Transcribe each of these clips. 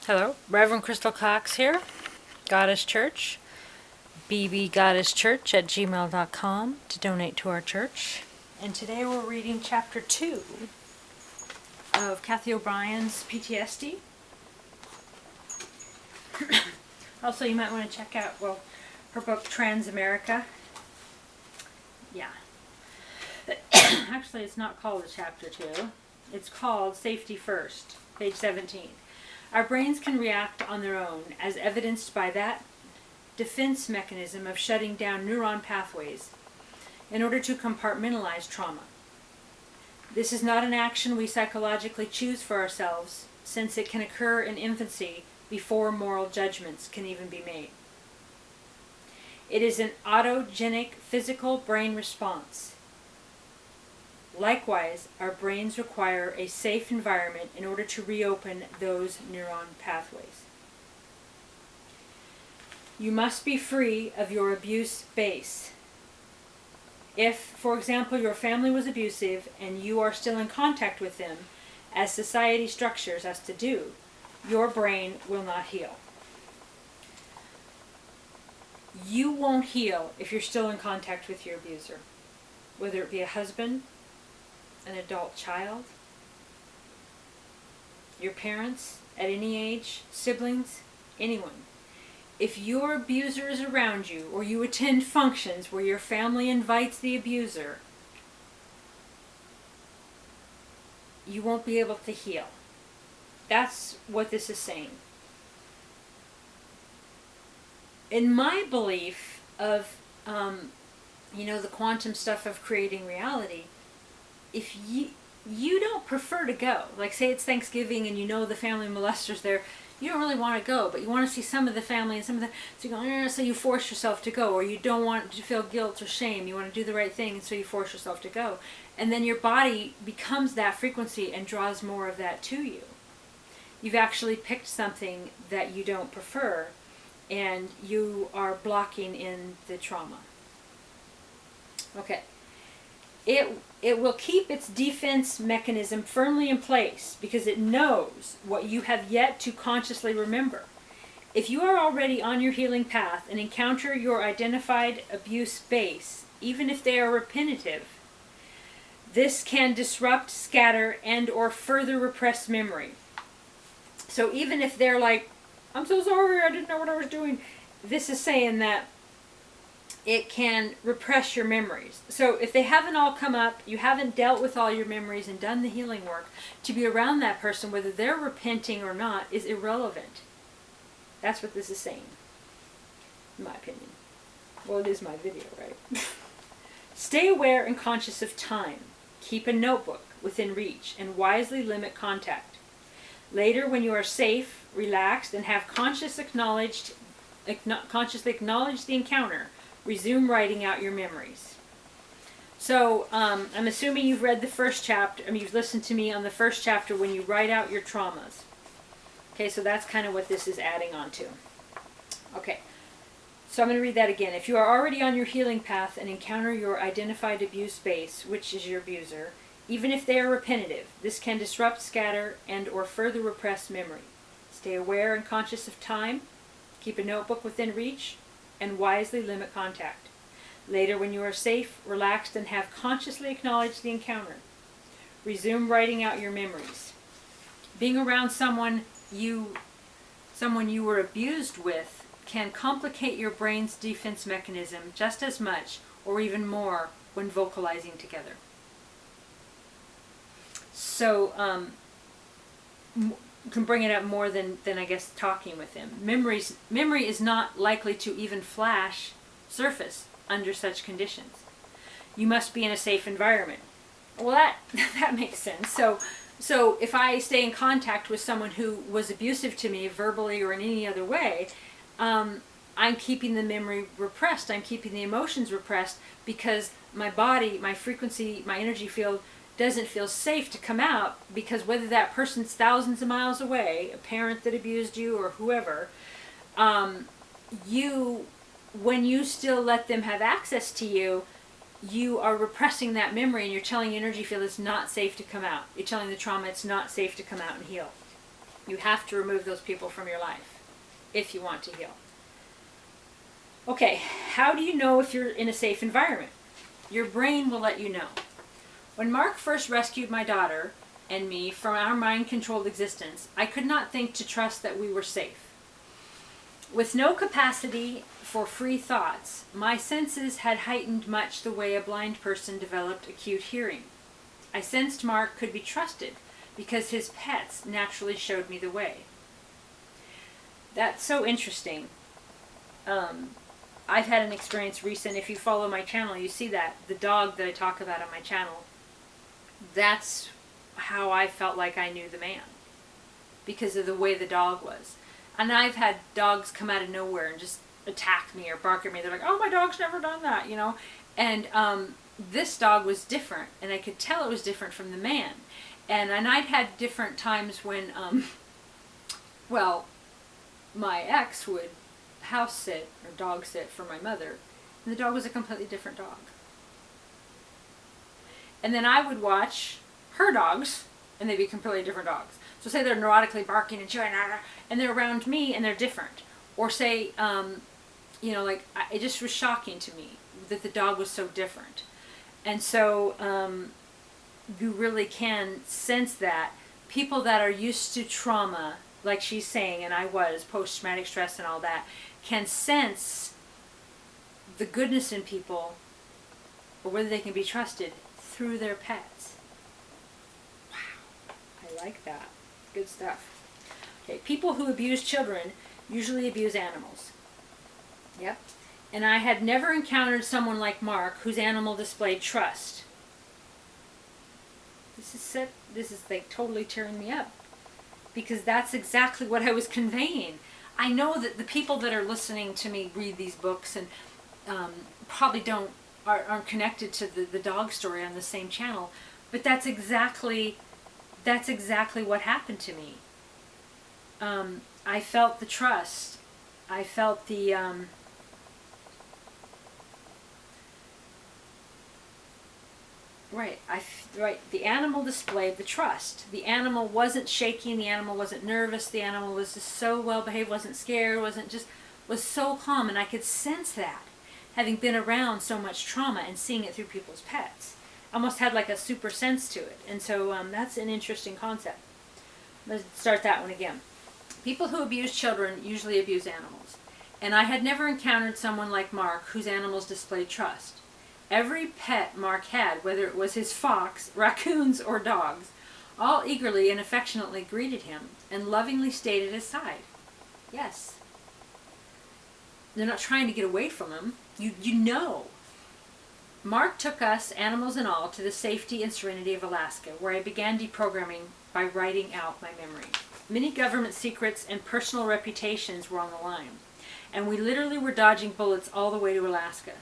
Hello, Reverend Crystal Cox here, Goddess Church, bbgoddesschurch@gmail.com to donate to our church. And today we're reading chapter 2 of Cathy Obrien's PTSD. Also, you might want to check out, her book Transamerica. Yeah. Actually, it's not called chapter 2. It's called Safety First, page 17. Our brains can react on their own, as evidenced by that defense mechanism of shutting down neuron pathways in order to compartmentalize trauma. This is not an action we psychologically choose for ourselves, since it can occur in infancy before moral judgments can even be made. It is an autogenic physical brain response. Likewise, our brains require a safe environment in order to reopen those neuron pathways. You must be free of your abuse base. If, for example, your family was abusive and you are still in contact with them, as society structures us to do, your brain will not heal. You won't heal if you're still in contact with your abuser, whether it be a husband, an adult child, your parents at any age, siblings, anyone. If your abuser is around you, or you attend functions where your family invites the abuser, you won't be able to heal. That's what this is saying. In my belief of, the quantum stuff of creating reality, if you don't prefer to go, like say it's Thanksgiving and you know the family molester's there, you don't really want to go, but you want to see some of the family and some of the, so you go, so you force yourself to go, or you don't want to feel guilt or shame, you want to do the right thing, and so you force yourself to go. And then your body becomes that frequency and draws more of that to you. You've actually picked something that you don't prefer, and you are blocking in the trauma. Okay. It will keep its defense mechanism firmly in place because it knows what you have yet to consciously remember. If you are already on your healing path and encounter your identified abuse base, even if they are repetitive, this can disrupt, scatter, and or further repress memory. So even if they're like, I'm so sorry, I didn't know what I was doing, this is saying that it can repress your memories. So if they haven't all come up, you haven't dealt with all your memories and done the healing work, to be around that person, whether they're repenting or not, is irrelevant. That's what this is saying, in my opinion. Well, it is my video, right? Stay aware and conscious of time. Keep a notebook within reach and wisely limit contact. Later, when you are safe, relaxed, and have consciously acknowledged the encounter, resume writing out your memories. So, I'm assuming you've read the first chapter, you've listened to me on the first chapter when you write out your traumas. Okay, so that's kind of what this is adding on to. Okay, so I'm going to read that again. If you are already on your healing path and encounter your identified abuse base, which is your abuser, even if they are repetitive, this can disrupt, scatter, and or further repress memory. Stay aware and conscious of time. Keep a notebook within reach, and wisely limit contact. Later, when you are safe, relaxed, and have consciously acknowledged the encounter, resume writing out your memories. Being around someone you were abused with can complicate your brain's defense mechanism just as much, or even more, when vocalizing together. So, can bring it up more than I guess talking with him. Memory is not likely to even surface under such conditions. You must be in a safe environment. Well, that makes sense. So if I stay in contact with someone who was abusive to me verbally or in any other way, I'm keeping the memory repressed. I'm keeping the emotions repressed because my body, my frequency, my energy field doesn't feel safe to come out, because whether that person's thousands of miles away, a parent that abused you or whoever, when you still let them have access to you, you are repressing that memory, and you're telling your energy field it's not safe to come out. You're telling the trauma it's not safe to come out and heal. You have to remove those people from your life if you want to heal. Okay, how do you know if you're in a safe environment? Your brain will let you know. When Mark first rescued my daughter and me from our mind-controlled existence, I could not think to trust that we were safe. With no capacity for free thoughts, my senses had heightened much the way a blind person developed acute hearing. I sensed Mark could be trusted because his pets naturally showed me the way. That's so interesting. I've had an experience recent. If you follow my channel, you see that. The dog that I talk about on my channel, that's how I felt like I knew the man. Because of the way the dog was. And I've had dogs come out of nowhere and just attack me or bark at me. They're like, oh, my dog's never done that, you know. And this dog was different. And I could tell it was different from the man. And I'd had different times when, well, my ex would house sit or dog sit for my mother. And the dog was a completely different dog. And then I would watch her dogs, and they'd be completely different dogs. So say they're neurotically barking and chewing, and they're around me, and they're different. Or say, you know, like, it just was shocking to me that the dog was so different. And so you really can sense that. People that are used to trauma, like she's saying, and I was, post-traumatic stress and all that, can sense the goodness in people, or whether they can be trusted, through their pets. Wow, I like that. Good stuff. Okay, people who abuse children usually abuse animals. Yep. And I had never encountered someone like Mark whose animal displayed trust. This is like totally tearing me up. Because that's exactly what I was conveying. I know that the people that are listening to me read these books and probably aren't connected to the dog story on the same channel, but that's exactly what happened to me. I felt the trust. I felt the the animal displayed the trust. The animal wasn't shaking, the animal wasn't nervous, the animal was just so well behaved, wasn't scared, was so calm, and I could sense that, having been around so much trauma and seeing it through people's pets. Almost had like a super sense to it. And so that's an interesting concept. Let's start that one again. People who abuse children usually abuse animals. And I had never encountered someone like Mark whose animals displayed trust. Every pet Mark had, whether it was his fox, raccoons, or dogs, all eagerly and affectionately greeted him and lovingly stayed at his side. Yes. They're not trying to get away from him. You know. Mark took us, animals and all, to the safety and serenity of Alaska, where I began deprogramming by writing out my memory. Many government secrets and personal reputations were on the line, and we literally were dodging bullets all the way to Alaska.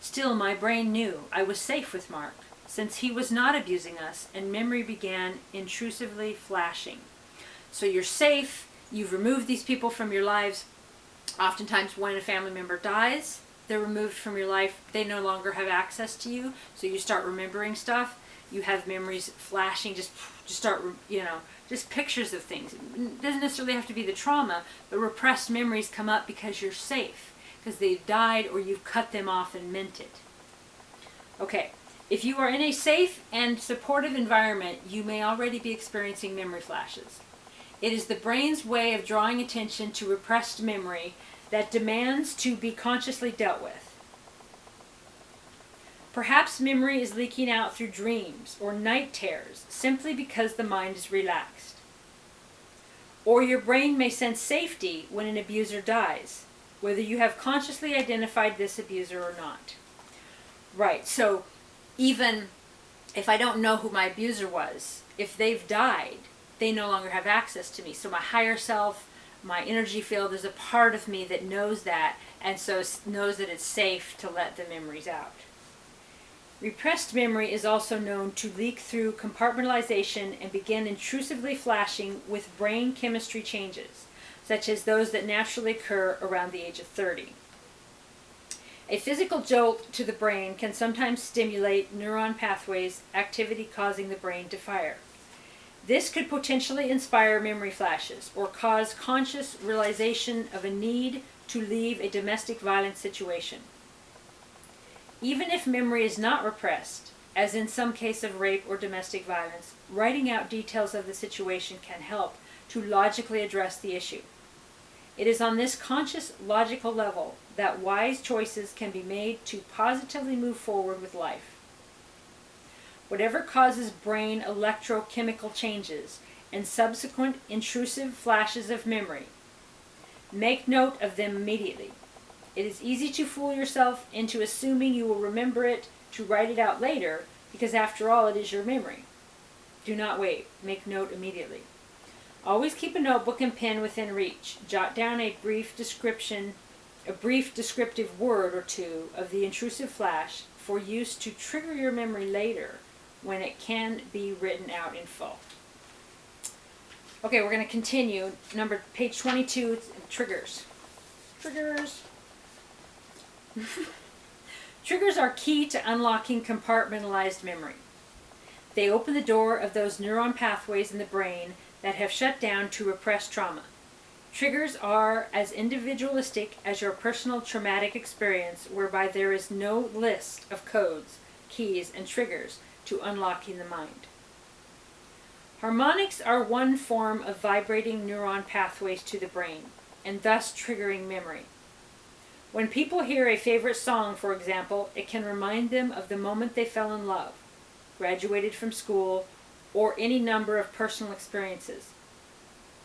Still, my brain knew I was safe with Mark, since he was not abusing us, and memory began intrusively flashing. So you're safe, you've removed these people from your lives. Oftentimes when a family member dies, they're removed from your life, they no longer have access to you, so you start remembering stuff, you have memories flashing, just start, you know, just pictures of things. It doesn't necessarily have to be the trauma, but repressed memories come up because you're safe, because they've died or you've cut them off and meant it. Okay, if you are in a safe and supportive environment, you may already be experiencing memory flashes. It is the brain's way of drawing attention to repressed memory that demands to be consciously dealt with. Perhaps memory is leaking out through dreams or night terrors simply because the mind is relaxed. Or your brain may sense safety when an abuser dies, whether you have consciously identified this abuser or not. Right, so even if I don't know who my abuser was, if they've died, they no longer have access to me. So my higher self, my energy field, there's a part of me that knows that, and so knows that it's safe to let the memories out. Repressed memory is also known to leak through compartmentalization and begin intrusively flashing with brain chemistry changes, such as those that naturally occur around the age of 30. A physical jolt to the brain can sometimes stimulate neuron pathways, activity causing the brain to fire. This could potentially inspire memory flashes or cause conscious realization of a need to leave a domestic violence situation. Even if memory is not repressed, as in some case of rape or domestic violence, writing out details of the situation can help to logically address the issue. It is on this conscious, logical level that wise choices can be made to positively move forward with life. Whatever causes brain electrochemical changes and subsequent intrusive flashes of memory, make note of them immediately. It is easy to fool yourself into assuming you will remember it to write it out later, because after all, it is your memory. Do not wait. Make note immediately. Always keep a notebook and pen within reach. Jot down a brief descriptive word or two of the intrusive flash for use to trigger your memory later when it can be written out in full. Okay, we're going to continue. Page 22, triggers. Triggers. Triggers are key to unlocking compartmentalized memory. They open the door of those neuron pathways in the brain that have shut down to repress trauma. Triggers are as individualistic as your personal traumatic experience, whereby there is no list of codes, keys, and triggers to unlocking the mind. Harmonics are one form of vibrating neuron pathways to the brain, and thus triggering memory. When people hear a favorite song, for example, it can remind them of the moment they fell in love, graduated from school, or any number of personal experiences.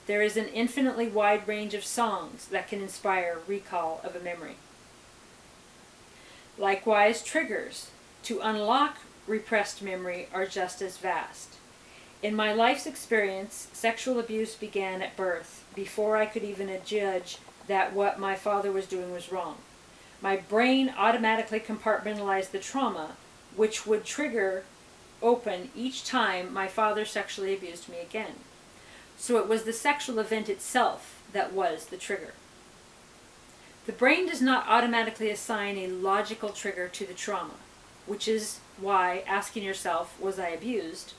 There is an infinitely wide range of songs that can inspire recall of a memory. Likewise, triggers to unlock repressed memory are just as vast. In my life's experience, sexual abuse began at birth, before I could even judge that what my father was doing was wrong. My brain automatically compartmentalized the trauma, which would trigger open each time my father sexually abused me again. So it was the sexual event itself that was the trigger. The brain does not automatically assign a logical trigger to the trauma, which is why asking yourself, was I abused,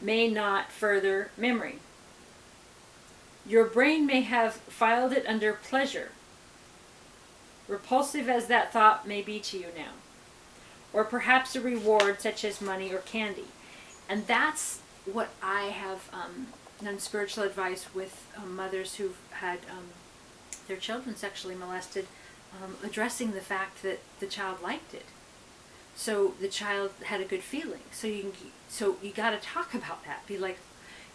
may not further memory. Your brain may have filed it under pleasure, repulsive as that thought may be to you now, or perhaps a reward such as money or candy. And that's what I have done spiritual advice with mothers who've had their children sexually molested, addressing the fact that the child liked it. So the child had a good feeling. So you got to talk about that. Be like,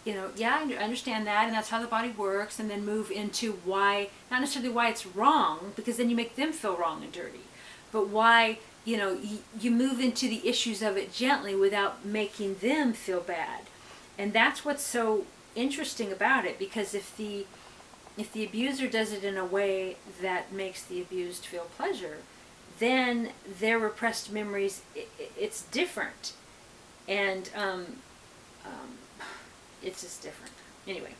yeah, I understand that, and that's how the body works, and then move into why, not necessarily why it's wrong, because then you make them feel wrong and dirty, but why, you move into the issues of it gently without making them feel bad. And that's what's so interesting about it, because if the abuser does it in a way that makes the abused feel pleasure, then their repressed memories, it's different. And it's just different. Anyway,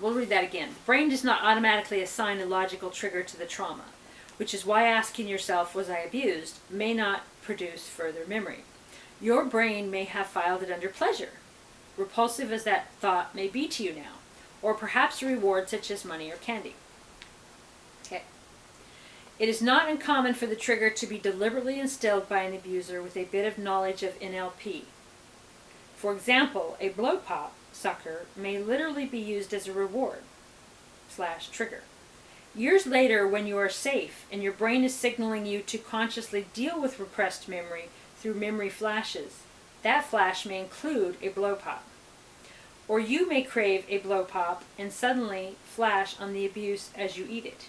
we'll read that again. The brain does not automatically assign a logical trigger to the trauma, which is why asking yourself, was I abused, may not produce further memory. Your brain may have filed it under pleasure, repulsive as that thought may be to you now, or perhaps a reward such as money or candy. Okay. It is not uncommon for the trigger to be deliberately instilled by an abuser with a bit of knowledge of NLP. For example, a blow pop sucker may literally be used as a reward / trigger. Years later, when you are safe and your brain is signaling you to consciously deal with repressed memory through memory flashes, that flash may include a blow pop. Or you may crave a blow pop and suddenly flash on the abuse as you eat it.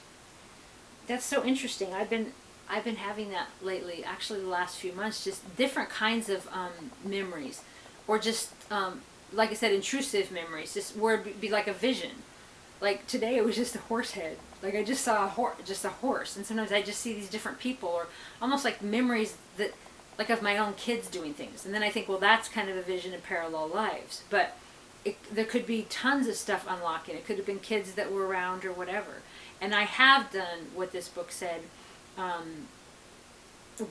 That's so interesting. I've been having that lately, actually the last few months, just different kinds of memories, or just like I said, intrusive memories, just where it'd be like a vision. Like today it was just a horse head. Like I just saw a horse, and sometimes I just see these different people, or almost like memories that, like of my own kids doing things. And then I think, well, that's kind of a vision in parallel lives. But there could be tons of stuff unlocking. It could have been kids that were around or whatever. And I have done what this book said.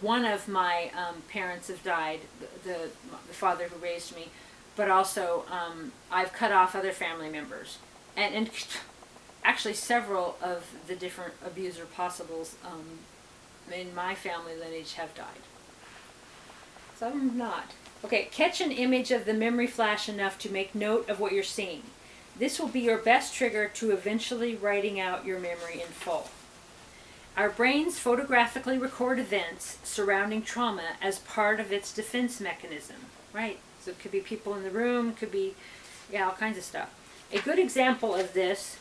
One of my parents have died, the father who raised me, but also I've cut off other family members. And actually several of the different abuser possibles in my family lineage have died. Some not. Okay, catch an image of the memory flash enough to make note of what you're seeing. This will be your best trigger to eventually writing out your memory in full. Our brains photographically record events surrounding trauma as part of its defense mechanism. Right, so it could be people in the room, could be, all kinds of stuff. A good example of this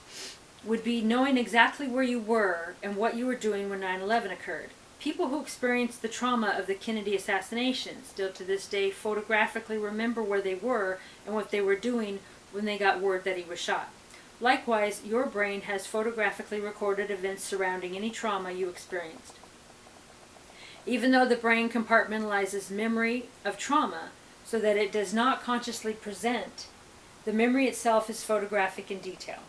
would be knowing exactly where you were and what you were doing when 9/11 occurred. People who experienced the trauma of the Kennedy assassination still to this day photographically remember where they were and what they were doing when they got word that he was shot. Likewise, your brain has photographically recorded events surrounding any trauma you experienced. Even though the brain compartmentalizes memory of trauma so that it does not consciously present, the memory itself is photographic in detail.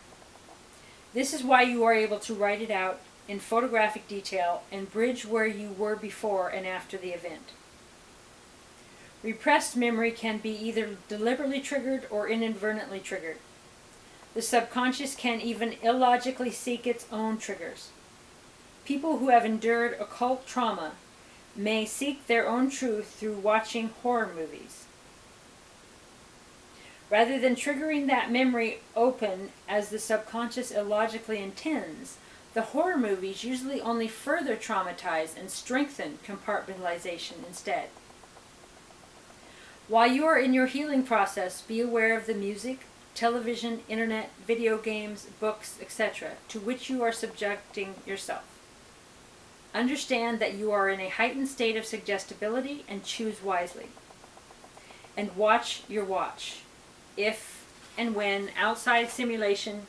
This is why you are able to write it out in photographic detail and bridge where you were before and after the event. Repressed memory can be either deliberately triggered or inadvertently triggered. The subconscious can even illogically seek its own triggers. People who have endured occult trauma may seek their own truth through watching horror movies. Rather than triggering that memory open as the subconscious illogically intends, the horror movies usually only further traumatize and strengthen compartmentalization instead. While you are in your healing process, be aware of the music, television, internet, video games, books, etc., to which you are subjecting yourself. Understand that you are in a heightened state of suggestibility and choose wisely. And watch your watch. If and when outside stimulation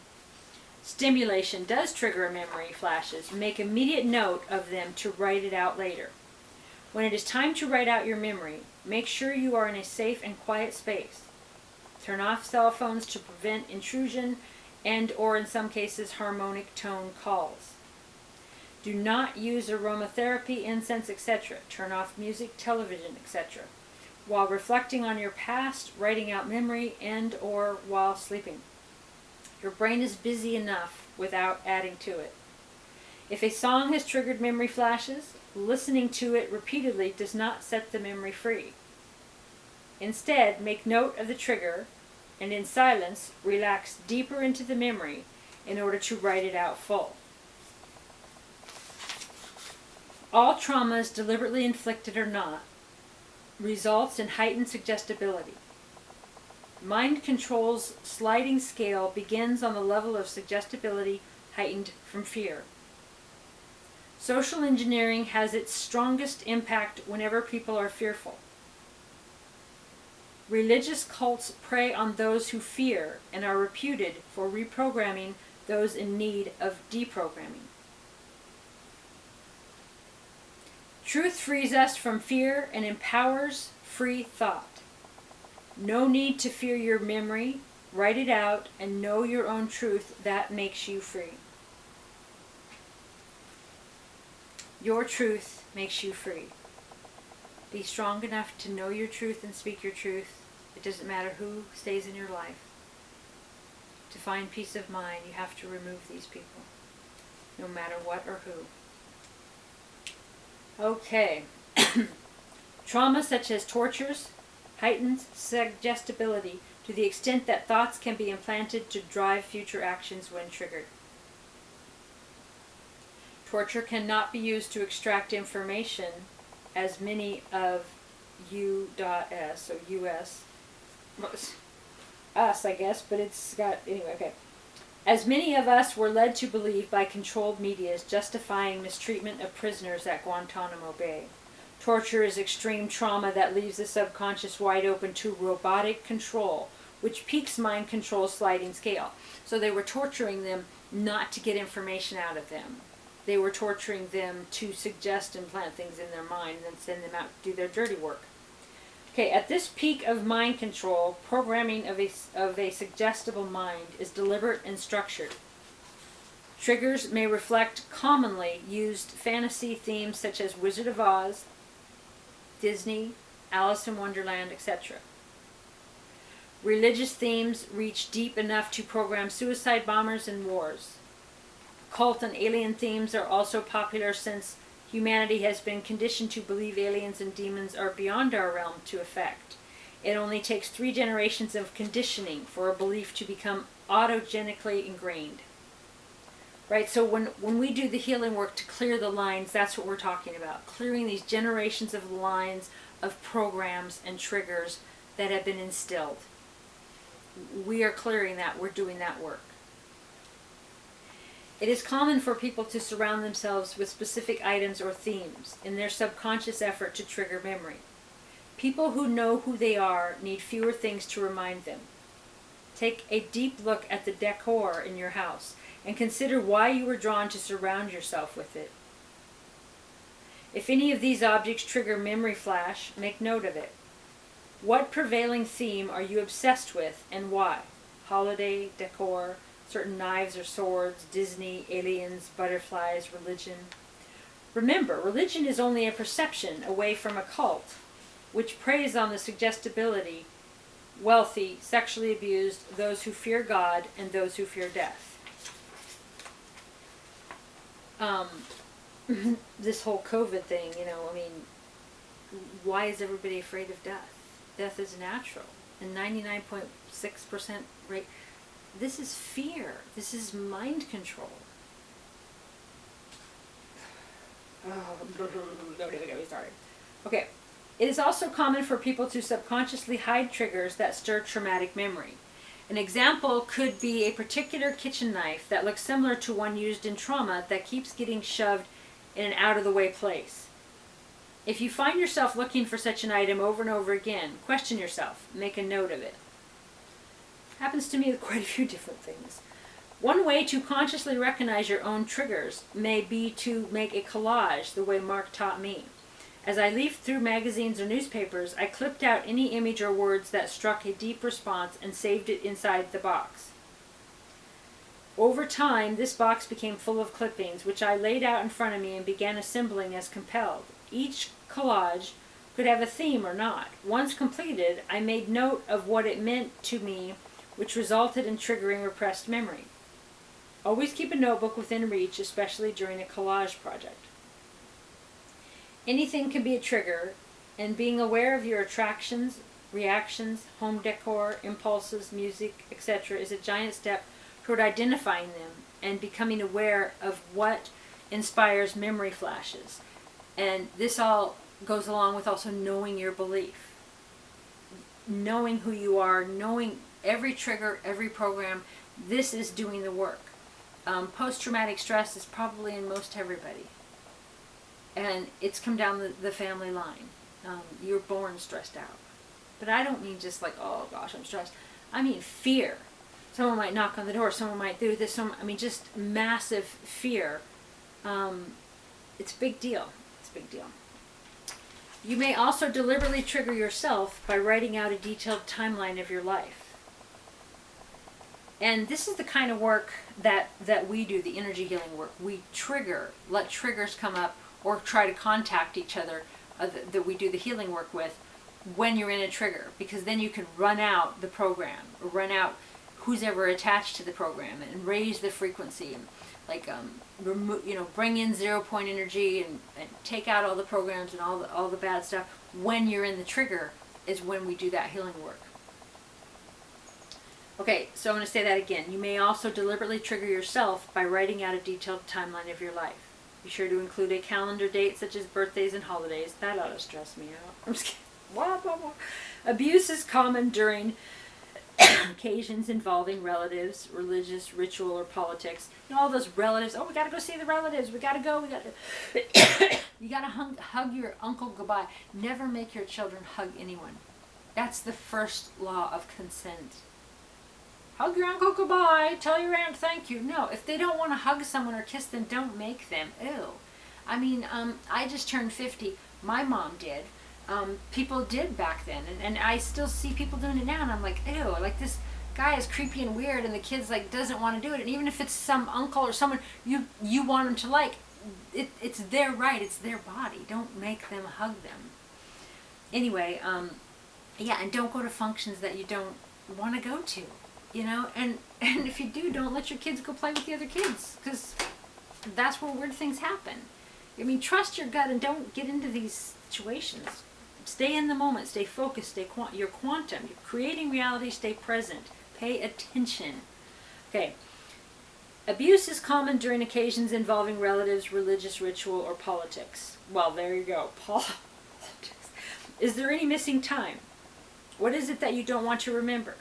does trigger memory flashes, make immediate note of them to write it out later. When it is time to write out your memory, make sure you are in a safe and quiet space. Turn off cell phones to prevent intrusion and, or in some cases, harmonic tone calls. Do not use aromatherapy, incense, etc. Turn off music, television, etc. while reflecting on your past, writing out memory, and or while sleeping. Your brain is busy enough without adding to it. If a song has triggered memory flashes, listening to it repeatedly does not set the memory free. Instead, make note of the trigger and in silence, relax deeper into the memory in order to write it out full. All traumas, deliberately inflicted or not, results in heightened suggestibility. Mind control's sliding scale begins on the level of suggestibility heightened from fear. Social engineering has its strongest impact whenever people are fearful. Religious cults prey on those who fear and are reputed for reprogramming those in need of deprogramming. Truth frees us from fear and empowers free thought. No need to fear your memory. Write it out and know your own truth. That makes you free. Your truth makes you free. Be strong enough to know your truth and speak your truth. It doesn't matter who stays in your life. To find peace of mind, you have to remove these people, no matter what or who. Okay. Trauma such as tortures heightens suggestibility to the extent that thoughts can be implanted to drive future actions when triggered. Torture cannot be used to extract information, as many of U.S., so U.S., us, I guess, but it's got, anyway, okay. As many of us were led to believe by controlled medias justifying mistreatment of prisoners at Guantanamo Bay. Torture is extreme trauma that leaves the subconscious wide open to robotic control, which peaks mind control's sliding scale. So they were torturing them not to get information out of them. They were torturing them to suggest and plant things in their mind and then send them out to do their dirty work. Okay, at this peak of mind control, programming of a suggestible mind is deliberate and structured. Triggers may reflect commonly used fantasy themes such as Wizard of Oz, Disney, Alice in Wonderland, etc. Religious themes reach deep enough to program suicide bombers and wars. Cult and alien themes are also popular since humanity has been conditioned to believe aliens and demons are beyond our realm to affect. It only takes 3 generations of conditioning for a belief to become autogenically ingrained. Right, so when we do the healing work to clear the lines, that's what we're talking about. Clearing these generations of lines of programs and triggers that have been instilled. We are clearing that, we're doing that work. It is common for people to surround themselves with specific items or themes in their subconscious effort to trigger memory. People who know who they are need fewer things to remind them. Take a deep look at the decor in your house and consider why you were drawn to surround yourself with it. If any of these objects trigger memory flash, make note of it. What prevailing theme are you obsessed with and why? Holiday, decor, certain knives or swords, Disney, aliens, butterflies, religion. Remember, religion is only a perception away from a cult, which preys on the suggestibility, wealthy, sexually abused, those who fear God, and those who fear death. This whole COVID thing, why is everybody afraid of death? Death is natural. And 99.6% rate, this is fear. This is mind control. Oh, don't even get me started. Okay. It is also common for people to subconsciously hide triggers that stir traumatic memory. An example could be a particular kitchen knife that looks similar to one used in trauma that keeps getting shoved in an out-of-the-way place. If you find yourself looking for such an item over and over again, question yourself. Make a note of it. Happens to me with quite a few different things. One way to consciously recognize your own triggers may be to make a collage the way Mark taught me. As I leafed through magazines or newspapers, I clipped out any image or words that struck a deep response and saved it inside the box. Over time, this box became full of clippings, which I laid out in front of me and began assembling as compelled. Each collage could have a theme or not. Once completed, I made note of what it meant to me, which resulted in triggering repressed memory. Always keep a notebook within reach, especially during a collage project. Anything can be a trigger, and being aware of your attractions, reactions, home decor, impulses, music, etc. is a giant step toward identifying them and becoming aware of what inspires memory flashes. And this all goes along with also knowing your belief. Knowing who you are, knowing every trigger, every program, this is doing the work. Post-traumatic stress is probably in most everybody. And it's come down the family line. You're born stressed out. But I don't mean just like, oh gosh, I'm stressed. I mean fear. Someone might knock on the door, someone might do this, just massive fear. It's a big deal. It's a big deal. You may also deliberately trigger yourself by writing out a detailed timeline of your life. And this is the kind of work that we do, the energy healing work. We let triggers come up or try to contact each other that we do the healing work with when you're in a trigger, because then you can run out the program or run out who's ever attached to the program and raise the frequency and bring in 0 point energy and take out all the programs and all the bad stuff. When you're in the trigger is when we do that healing work. Okay, so I'm going to say that again. You may also deliberately trigger yourself by writing out a detailed timeline of your life. Be sure to include a calendar date such as birthdays and holidays. That ought to stress me out. I'm just kidding. Blah, blah, blah. Abuse is common during occasions involving relatives, religious, ritual, or politics. All those relatives. Oh, we got to go see the relatives. We got to go. You got to hug your uncle goodbye. Never make your children hug anyone. That's the first law of consent. Hug your uncle goodbye. Tell your aunt thank you. No, if they don't want to hug someone or kiss them, don't make them. Ew. I just turned 50. My mom did. People did back then, and I still see people doing it now, and I'm like, ew, like this guy is creepy and weird, and the kid's like doesn't want to do it, and even if it's some uncle or someone you want them to like, it's their right, it's their body. Don't make them hug them. Anyway, yeah, and don't go to functions that you don't want to go to, you know, and if you do, don't let your kids go play with the other kids, because that's where weird things happen. I mean, trust your gut and don't get into these situations. Stay in the moment, stay focused, you're quantum, you're creating reality, stay present, pay attention. Okay. Abuse is common during occasions involving relatives, religious ritual, or politics. Well, there you go. Politics. Is there any missing time? What is it that you don't want to remember?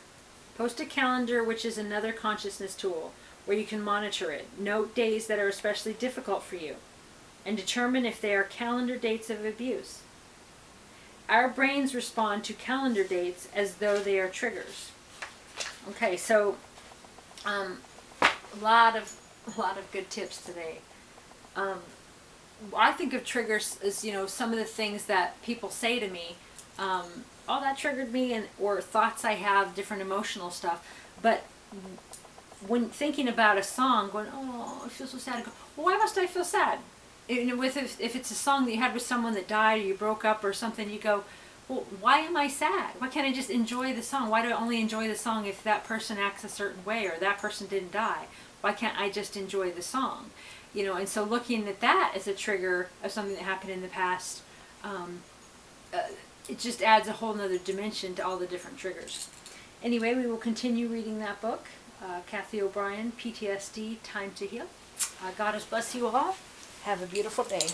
Post a calendar, which is another consciousness tool, where you can monitor it. Note days that are especially difficult for you, and determine if they are calendar dates of abuse. Our brains respond to calendar dates as though they are triggers. Okay, so a lot of good tips today. I think of triggers as, you know, some of the things that people say to me. Oh, that triggered me, or thoughts I have, different emotional stuff. But when thinking about a song, going, oh, I feel so sad. I go, well, why must I feel sad? If it's a song that you had with someone that died, or you broke up or something, you go, well, why am I sad? Why can't I just enjoy the song? Why do I only enjoy the song if that person acts a certain way, or that person didn't die? Why can't I just enjoy the song? You know, and so looking at that as a trigger of something that happened in the past, it just adds a whole nother dimension to all the different triggers. Anyway, we will continue reading that book, Cathy Obrien, PTSD, Time to Heal. God bless you all. Have a beautiful day.